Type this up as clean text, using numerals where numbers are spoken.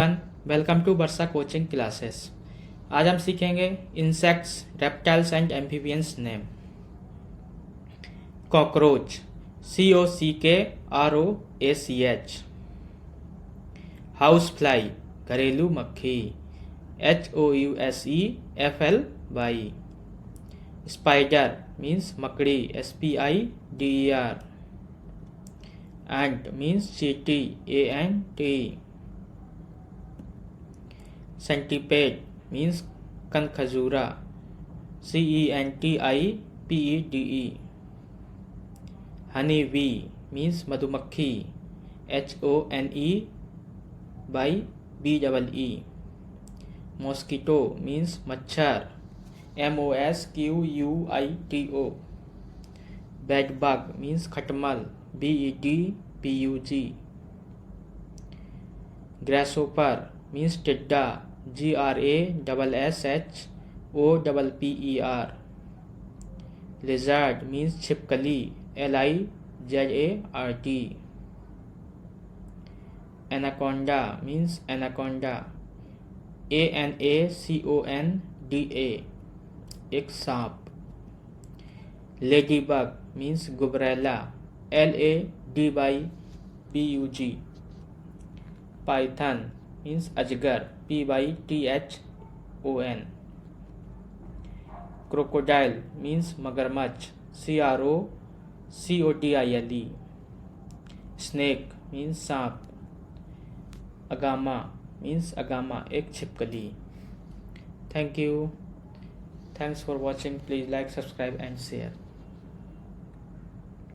Welcome to Varsha coaching classes. आज हम सीखेंगे insects, reptiles and amphibians name. Cockroach, COCKROACH। House fly, घरेलू मक्खी, HOUSEFLY। स्पाइडर मीन्स मकड़ी, SPIDER। एंट मीन्स चींटी, ANT। सेंटीपेड मीन्स कनखजूरा, CENTIPEDE। हनी बी मीन्स मधुमक्खी, HONEYBEE। मॉस्किटो मीन्स मच्छर, MOSQUITO। बेडबग मीन्स खटमल, BEDBUG। ग्रासोपर मीन्स टिड्डा, GRASSHOPPER। Lizard means छिपकली, LIZARD। Anaconda means anaconda, ANACONDA, एक सांप। लेडीबग मीन्स गुबरैला, LADYBUG। पाइथन मीन्स अजगर, PYTHON। क्रोकोडाइल मीन्स मगरमच्छ, CROCODILE। स्नेक मीन्स सांप। अगामा मीन्स अगामा, एक छिपकली। Thank you. Thanks for watching. Please like, subscribe and share.